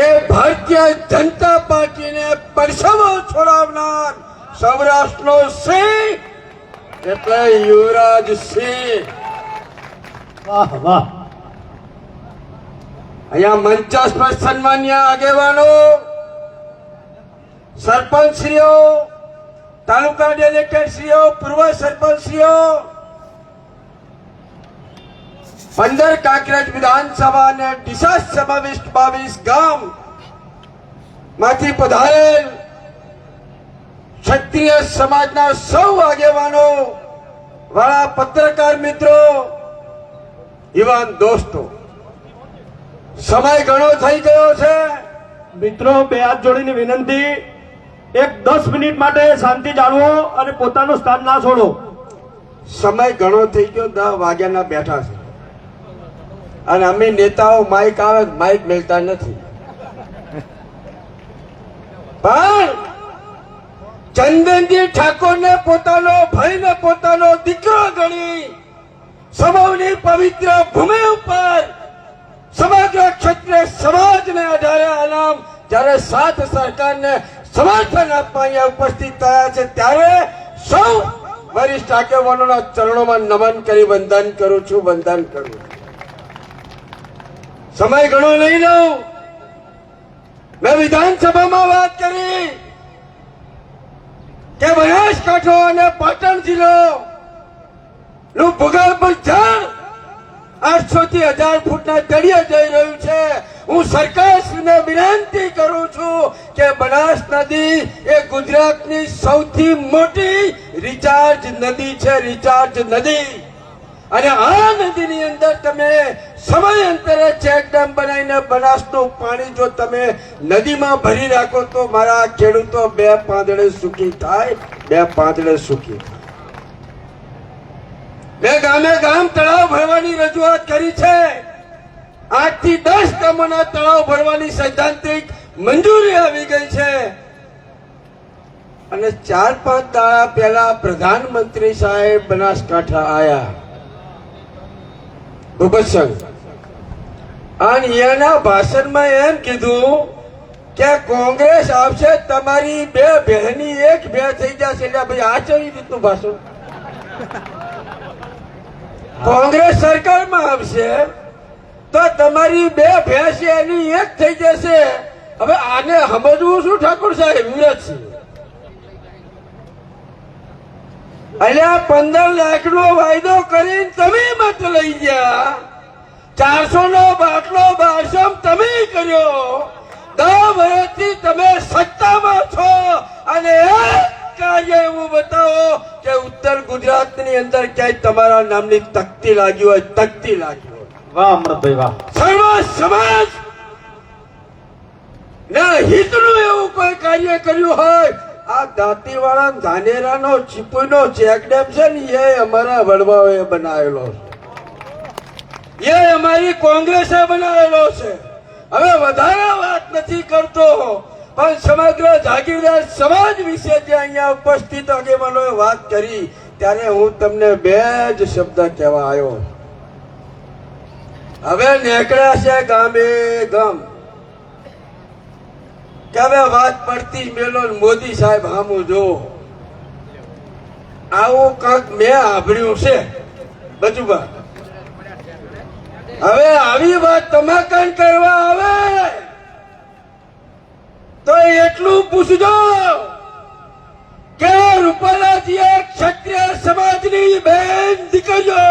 એ ભારતીય જનતા પાર્ટીને પરસેવો છોડાવનાર સૌરાષ્ટ્રનો સિંહ એટલે યુવરાજ સિંહ. વાહ વાહ. અહીંયા મંચાસપર સન્માન્ય આગેવાનો, સરપંચશ્રીઓ, તાલુકા ડેલિગેટશ્રીઓ, પૂર્વ સરપંચશ્રીઓ, 15 કાંકરેજ વિધાનસભા અને ડીસા સમાવિષ્ટ 22 ગામ માંથી પધારેલ ક્ષત્રિય સમાજના સૌ આગેવાનો, વાળા પત્રકાર મિત્રો, યુવાન દોસ્તો, સમય ઘણો થઈ ગયો છે. મિત્રો, બે હાથ જોડીને વિનંતી, એક 10 મિનિટ માટે શાંતિ જાળવો અને પોતાનું સ્થાન ના છોડો. સમય ઘણો થઈ ગયો, 10 વાગ્યાના બેઠા છે અને અમે નેતાઓ માઇક આવે માઇક મેળતા નથી. પણ ચંદનજી ઠાકોરને પોતાનો ભાઈને પોતાનો દીકરો ગણી સમૌની પવિત્ર ભૂમિ ઉપર સમગ્ર ક્ષત્રિય સમાજને આધારે આનામ જ્યારે સાથ સરકારને સમર્થન આપવા અહીંયા ઉપસ્થિત થયા છે, ત્યારે સૌ વરિષ્ઠ આગેવાનોના ચરણોમાં નમન કરી વંદન કરું છું, વંદન કરું છું. સમય ઘણો નહીં લઉં. મેં વિધાનસભામાં વાત કરી કે બનાસકાંઠો અને પાટણ જિલ્લો નું ભૂગર્ભ જળ 800 થી 1000 ફૂટના તળિયે જઈ રહ્યું છે. હું સરકારશ્રીને વિનંતી કરું છું કે બનાસ નદી એ ગુજરાતની સૌથી મોટી રિચાર્જ નદી છે, રિચાર્જ નદી. અને આ નદીની અંદર તમે સમયાંતરે ચેકડેમ બનાવીને બનાસનું પાણી જો તમે નદીમાં ભરી રાખો તો મારા ખેડૂતો 2 પાંદડે સુખી થાય, 2 પાંદડે સુખી થાય. મેં ગામે ગામ તળાવ ભરવાની રજૂઆત કરી છે. 8 થી 10 ગામોના તળાવ ભરવાની સૈદ્ધાંતિક મંજૂરી આવી ગઈ છે. અને 4-5 દાડા પહેલા પ્રધાનમંત્રી સાહેબ બનાસકાંઠા આયા ભૂપતસંગ, અને એના ભાષણમાં એમ કીધું કે કોંગ્રેસ આવશે તમારી 2 બહેની 1 2 થઈ જશે. એટલે ભાઈ આ કેવી રીતનું ભાષણ? કોંગ્રેસ સરકારમાં આવશે તો તમારી 2 ભેંસ એની 1 થઈ જશે. હવે આને સમજવું શું ઠાકોર સાહેબ, વિરાટસિંહ? એટલે 15 લાખનો વાયદો કરીને તમે મત લઈ ગયા, 400 નો બાટલો બારસમ તમે કર્યો, 10 વર્ષથી તમે સત્તામાં છો અને એક કાર્ય એવું બતાવો કે ઉત્તર ગુજરાતની અંદર ક્યાંય તમારા નામની તકતી લાગી હોય, તકતી લાગી હોય. વાહ અમૃતભાઈ વાહ. સર્વ સમાજ ના હિતનું એવું કોઈ કાર્ય કર્યું હોય. આ દાંતીવાળા ધાનેરાનો ચીપુનો ચેકડેમ છે ને, એ અમારા વડવાઓએ બનાવેલો છે, એ અમારી કોંગ્રેસે બનાવેલો છે. હવે વધારે વાત નથી કરતો, પણ સમગ્ર જાગીરદાર સમાજ વિશે જે અહીંયા ઉપસ્થિત આગેવાનોએ વાત કરી ત્યારે હું તમને 2 જ શબ્દ કહેવા આવ્યો. હવે નીકળ્યા છે ગામે ગામ કે હવે વાત પડતી મેલો મોદી સાહેબ હામું જો. આવું કાંક મેં સાંભળ્યું છે બચુબા. હવે આવી વાત તમાકન કરવા આવે તો એટલું પૂછજો કે રૂપાલાજીએ ક્ષત્રિય સમાજની બેન દીકરીઓ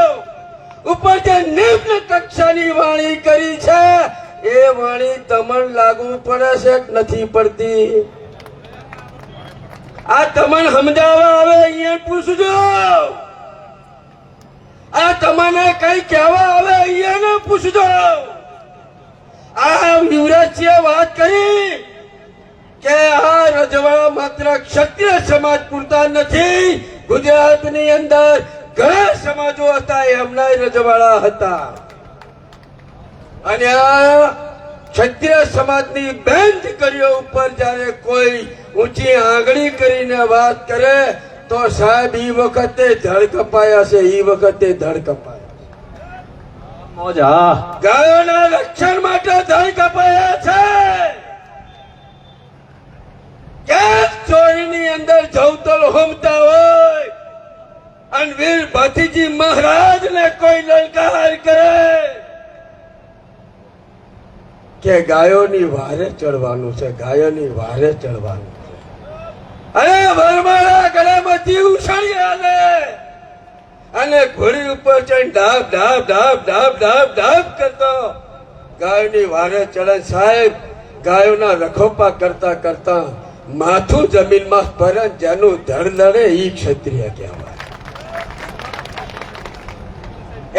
ઉપર જે નિમ્ન કક્ષાની વાણી કરી છે એ વાણી તમને લાગુ પડે છે કે નથી પડતી? આ તમને સમજાવવા આવે અહીંયા પૂછજો. આ તમને કઈ કહેવા આવે અહીંયા પૂછજો. આ યુવરાજજીએ વાત કરી કે આ રજવાડા માત્ર ક્ષત્રિય સમાજ પૂરતા નથી, ગુજરાતની અંદર ઘણા સમાજો હતા, એમના રજવાડા હતા. અને આ ક્ષત્રિય સમાજની બેન દીકરીઓ ઉપર જયારે કોઈ ઊંચી આંગળી કરીને વાત કરે તો સાહેબ ઈ વખતે ધડ કપાયા છે, ઈ વખતે ધડ કપાયા. મોજ હા ગાયોના રક્ષણ માટે ધન કપાયા છે. ક્યાંક ચોરીની અંદર જવતલ હોમતા હોય અને વીર ભતીજી મહારાજને કોઈ લલકાર કરે કે ગાયોની વારે ચડવાનું છે, ગાયોની વારે ચડવાનું છે. અરે વરમાળા ગળામાંથી ઉછળી આલે અને ઘોડી ઉપર ચડીને ડાબ ડાબ ડાબ ડાબ ડાબ ડાબ કરતો ગાયોની વારે ચડે. સાહેબ, ગાયોના રખોપા કરતા કરતા માથું જમીનમાં પડે, જેનું ધડ લડે ઈ ક્ષત્રિય કહેવાય.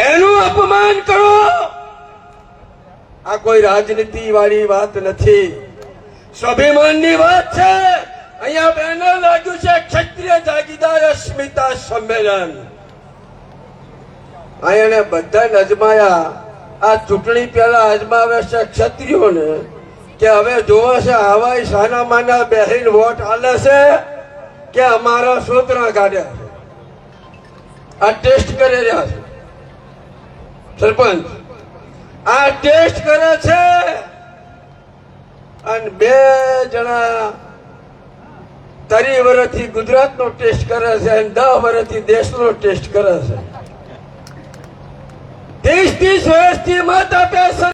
એનું અપમાન કરો. આ કોઈ રાજનીતિ વાળી વાત નથી, સ્વાભિમાનની વાત છે. અહીંયા બેનર લાગ્યું છે ક્ષત્રિય જાગીદાર અસ્મિતા સંમેલન. અહીંયા બધા અજમાયા. આ ચૂંટણી પહેલા અજમાવે છે ક્ષત્રિયોને કે હવે જોવે છે હવાઈ સાના માના બેહીન વોટ આલે છે કે અમારા સૂત્રા કાઢ્યા છે. આ ટેસ્ટ કરી રહ્યા છે સરપંચ, આ ટેસ્ટ કરે છે. અને બે જણા 30 વર્ષથી ગુજરાતનો ટેસ્ટ કરે છે અને 10 વર્ષથી દેશનો ટેસ્ટ કરે છે. 30 વર્ષથી મત આપ્યા છે.